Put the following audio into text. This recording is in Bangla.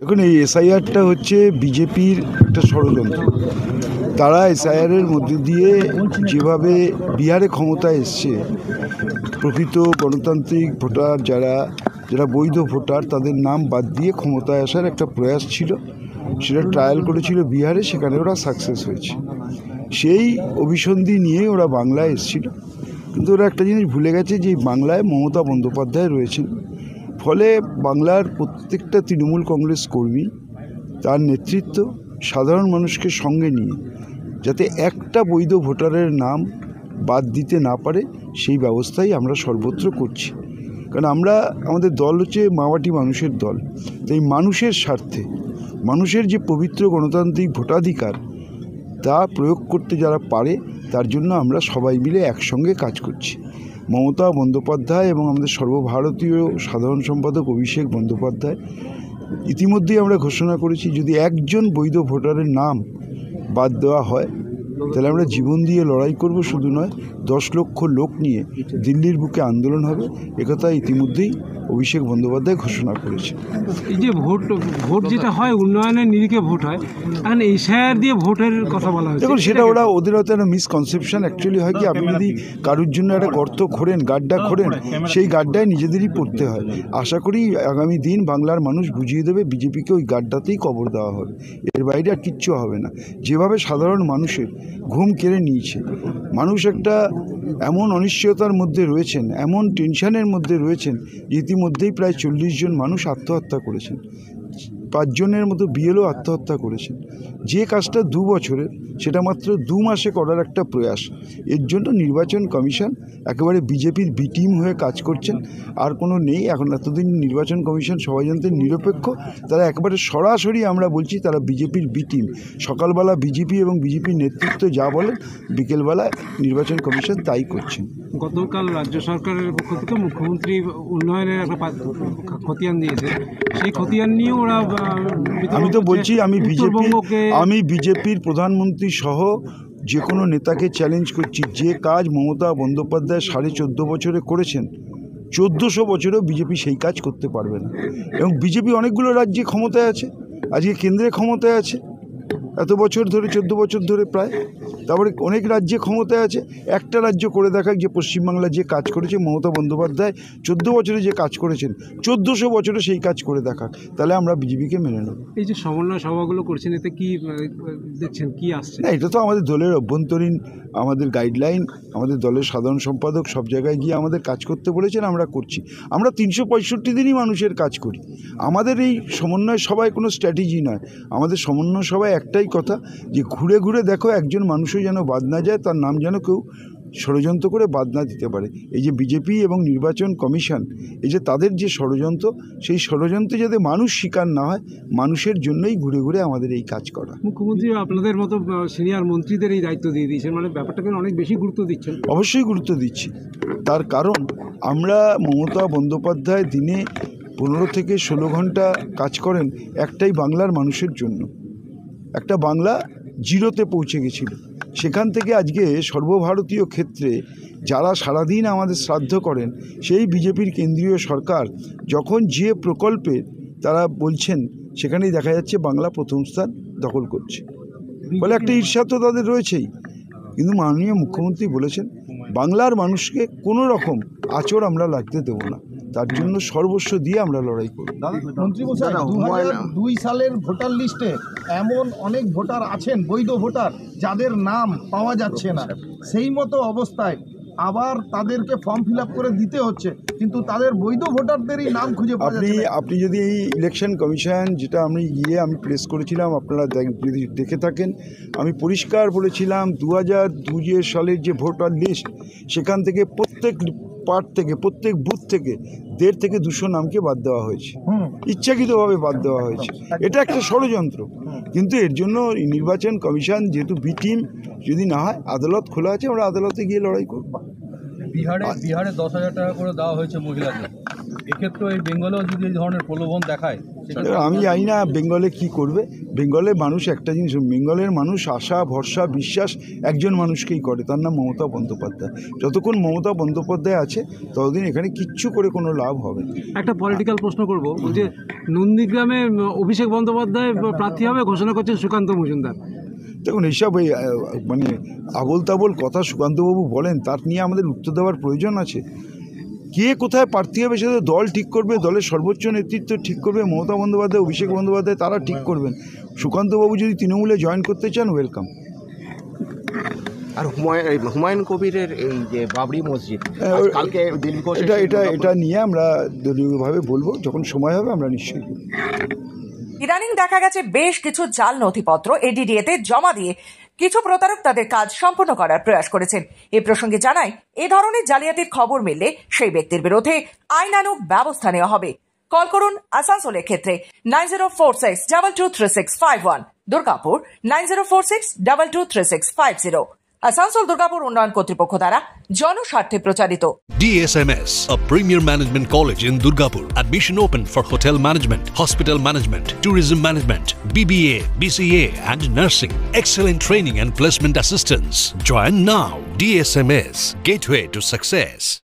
এখন এই এসআইআরটা হচ্ছে বিজেপির একটা ষড়যন্ত্র। তারা এসআইআরের মধ্যে দিয়ে যেভাবে বিহারে ক্ষমতায় এসছে, প্রকৃত গণতান্ত্রিক ভোটার যারা বৈধ ভোটার তাদের নাম বাদ দিয়ে ক্ষমতায় আসার একটা প্রয়াস ছিল। সেটা ট্রায়াল করেছিল বিহারে, সেখানে ওরা সাকসেস হয়েছে। সেই অভিসন্ধি নিয়ে ওরা বাংলায় এসেছিল, কিন্তু ওরা একটা জিনিস ভুলে গেছে যে বাংলায় মমতা বন্দ্যোপাধ্যায় রয়েছেন। ফলে বাংলার প্রত্যেকটা তৃণমূল কংগ্রেস কর্মী তার নেতৃত্ব সাধারণ মানুষকে সঙ্গে নিয়ে যাতে একটা বৈধ ভোটারের নাম বাদ দিতে না পারে সেই ব্যবস্থাই আমরা সর্বত্র করছি। কারণ আমাদের দল হচ্ছে মাওয়াটি মানুষের দল। তাই মানুষের স্বার্থে, মানুষের যে পবিত্র গণতান্ত্রিক ভোটাধিকার তা প্রয়োগ করতে যারা পারে তার জন্য আমরা সবাই মিলে একসঙ্গে কাজ করছি। মমতা বন্দ্যোপাধ্যায় এবং আমাদের সর্বভারতীয় সাধারণ সম্পাদক অভিষেক বন্দ্যোপাধ্যায় ইতিমধ্যেই আমরা ঘোষণা করেছি, যদি একজন বৈধ ভোটারের নাম বাদ দেওয়া হয় তাহলে আমরা জীবন দিয়ে লড়াই করব। শুধু নয়, 10 লক্ষ লোক নিয়ে দিল্লির বুকে আন্দোলন হবে। একথা ইতিমধ্যেই অভিষেক বন্দ্যোপাধ্যায় ঘোষণা করেছে। এই যে ভোট যেটা হয় উন্নয়নের নিরিখে ভোট হয়, এখন এসআইআর দিয়ে ভোটের কথা বলা হচ্ছে। দেখুন, সেটা ওদের হয়তো একটা মিসকনসেপশন। অ্যাকচুয়ালি হয় কি, আপনি যদি কারোর জন্য একটা গর্ত খোঁড়েন, গাড্ডা খোঁড়েন, সেই গাড্ডায় নিজেদেরই পড়তে হয়। আশা করি আগামী দিন বাংলার মানুষ বুঝিয়ে দেবে বিজেপিকে ওই গাড্ডাতেই কবর দেওয়া হবে, এর বাইরে আর কিচ্ছু হবে না। যেভাবে সাধারণ মানুষের ঘুম কেড়ে নিয়েছে, মানুষ একটা এমন অনিশ্চয়তার মধ্যে রয়েছেন, এমন টেনশনের মধ্যে রয়েছেন, ইতিমধ্যেই প্রায় 40 জন মানুষ আত্মহত্যা করেছেন, 5 জনের মতো বিএলও আত্মহত্যা করেছেন। যে কাজটা 2 বছরের, সেটা মাত্র 2 মাসে করার একটা প্রয়াস। এর জন্য নির্বাচন কমিশন একেবারে বিজেপির বি টিম হয়ে কাজ করছেন। আর কোনো নেই এখন। এতদিন নির্বাচন কমিশন সবাই জানতেন নিরপেক্ষ, তারা একেবারে সরাসরি আমরা বলছি তারা বিজেপির বি টিম। সকালবেলা বিজেপি এবং বিজেপির নেতৃত্ব যা বলেন, বিকেলবেলা নির্বাচন কমিশন তাই করছেন। গতকাল রাজ্য সরকারের পক্ষ থেকে মুখ্যমন্ত্রী উন্নয়নের একটা খতিয়ান দিয়েছে, সেই খতিয়ান নিয়ে ওরা আমি তো বলছি, আমি বিজেপির প্রধানমন্ত্রী সহ যে কোনো নেতাকে চ্যালেঞ্জ করছি, যে কাজ মমতা বন্দ্যোপাধ্যায় 14.5 বছরে করেছেন, 1400 বছরেও বিজেপি সেই কাজ করতে পারবে না। এবং বিজেপি অনেকগুলো রাজ্যে ক্ষমতায় আছে, আজকে কেন্দ্রে ক্ষমতায় আছে এত বছর ধরে, 14 বছর ধরে প্রায়। তারপরে অনেক রাজ্যে ক্ষমতায় আছে। একটা রাজ্য করে দেখাক যে পশ্চিমবাংলা যে কাজ করেছে মমতা বন্দ্যোপাধ্যায় 14 বছরে যে কাজ করেছেন, 1400 বছরে সেই কাজ করে দেখাক, তাহলে আমরা বিজেপিকে মেনে নেব। এই যে সমন্বয় সভাগুলো করছেন, এতে কি দেখছেন, কি আসছে? না, এটা তো আমাদের দলের অভ্যন্তরীণ আমাদের গাইডলাইন। আমাদের দলের সাধারণ সম্পাদক সব জায়গায় গিয়ে আমাদের কাজ করতে বলেছেন, আমরা করছি। আমরা 365 দিনই মানুষের কাজ করি। আমাদের এই সমন্বয় সভায় কোনো স্ট্র্যাটেজি নয়। আমাদের সমন্বয় সভায় একটাই কথা, যে ঘুরে ঘুরে দেখো একজন মানুষও যেন বাদ না যায়, তার নাম যেন কেউ ষড়যন্ত্র করে বাদ না দিতে পারে। এই যে বিজেপি এবং নির্বাচন কমিশন, এই যে তাদের যে ষড়যন্ত্র, সেই ষড়যন্ত্রে যাতে মানুষ শিকার না হয়, মানুষের জন্যই ঘুরে ঘুরে আমাদের এই কাজ করা। মুখ্যমন্ত্রী আপনাদের মতো সিনিয়র মন্ত্রীদের এই দায়িত্ব দিয়ে দিয়েছেন, মানে ব্যাপারটাকে অনেক বেশি গুরুত্ব দিচ্ছেন। অবশ্যই গুরুত্ব দিচ্ছি, তার কারণ আমরা মমতা বন্দ্যোপাধ্যায় দিনে 15 থেকে 16 ঘন্টা কাজ করেন একটাই বাংলার মানুষের জন্য। একটা বাংলা জিরোতে পৌঁছে গেছিল, সেখান থেকে আজকে সর্বভারতীয় ক্ষেত্রে যারা সারাদিন আমাদের শ্রাদ্ধ করেন, সেই বিজেপির কেন্দ্রীয় সরকার যখন যে প্রকল্পে তারা বলছেন, সেখানেই দেখা যাচ্ছে বাংলা প্রথম স্থান দখল করছে। ফলে একটা ঈর্ষা তো তাদের রয়েছেই। কিন্তু মাননীয় মুখ্যমন্ত্রী বলেছেন, বাংলার মানুষকে কোনো রকম আঁচড় আমরা লাগতে দেব না, তার জন্য সর্বস্ব দিয়ে আমরা লড়াই করব। মন্ত্রীমশাই, 2002 সালের ভোটার লিস্টে এমন অনেক ভোটার আছেন, বৈধ ভোটার, যাদের নাম পাওয়া যাচ্ছে না। সেই মতো অবস্থায় আবার তাদেরকে ফর্ম ফিল আপ করে দিতে হচ্ছে, কিন্তু তাদের বৈধ ভোটারদেরই নাম খুঁজে পাওয়া যাচ্ছে না। আপনি যদি এই ইলেকশন কমিশন, যেটা আমি প্রেস করেছিলাম, আপনারা যদি দেখে থাকেন, আমি পরিষ্কার বলেছিলাম 2002 সালের যে ভোটার লিস্ট, সেখান থেকে প্রত্যেক পার্ট থেকে, প্রত্যেক বুথ থেকে 150 থেকে 200 নামকে বাদ দেওয়া হয়েছে, ইচ্ছাকৃতভাবে বাদ দেওয়া হয়েছে। এটা একটা ষড়যন্ত্র। কিন্তু এর জন্য নির্বাচন কমিশন যেহেতু বি টিম, যদি না হয় আদালত খোলা আছে, আমরা আদালতে গিয়ে লড়াই করব। বিহারে 10,000 টাকা করে দেওয়া হয়েছে মহিলাদের, এক্ষেত্রে এই বেঙ্গলেও যদি এই ধরনের প্রলোভন দেখায় আমি জানি না বেঙ্গলে কি করবে। বেঙ্গলের মানুষ একটা জিনিস, বেঙ্গলের মানুষ আশা ভরসা বিশ্বাস একজন মানুষকেই করে, তার নাম মমতা বন্দ্যোপাধ্যায়। যতক্ষণ মমতা বন্দ্যোপাধ্যায় আছে ততদিন এখানে কিচ্ছু করে কোনো লাভ হবে না। একটা পলিটিক্যাল প্রশ্ন করবো, যে নন্দীগ্রামে অভিষেক বন্দ্যোপাধ্যায় প্রার্থী হবে ঘোষণা করছেন সুকান্ত মজুমদার। দেখুন এইসব এই মানে আবোল তাবোল কথা সুকান্তবাবু বলেন, তার নিয়ে আমাদের উত্তর দেওয়ার প্রয়োজন আছে? কে কোথায় প্রার্থী হবে সেটা দল ঠিক করবে, দলের সর্বোচ্চ নেতৃত্ব ঠিক করবে। মমতা বন্দ্যোপাধ্যায় অভিষেক বন্দ্যোপাধ্যায় তারা ঠিক করবেন। সুকান্তবাবু যদি তৃণমূলে জয়েন করতে চান ওয়েলকাম। আর হুমায়ুন কবিরের এই যে বাবরি মসজিদ কালকে দিলীপ ঘোষ এটা নিয়ে আমরা দলীয়ভাবে বলবো, যখন সময় হবে আমরা নিশ্চয়ই বলবো। ইদানিং দেখা গেছে বেশ কিছু জাল নথিপত্র এডিডিএতে জমা দিয়ে কিছু প্রতারক তাদের কাজ সম্পূর্ণ করার প্রয়াস করেছেন। এ প্রসঙ্গে জানাই, এ ধরনের জালিয়াতির খবর মিললে সেই ব্যক্তির বিরুদ্ধে আইনানুগ ব্যবস্থা নেওয়া হবে। কল করুন আসানসোলের ক্ষেত্রে 9046223651, দুর্গাপুর 9046223650। আসানসোল দুর্গাপুর উন্নয়ন কর্তৃপক্ষ দ্বারা জনস্বার্থে প্রচারিত। DSMS, a premier management college in Durgapur. Admission open for hotel management, hospital management, tourism management, BBA, BCA and nursing. Excellent training and placement assistance. Join now. DSMS, gateway to success.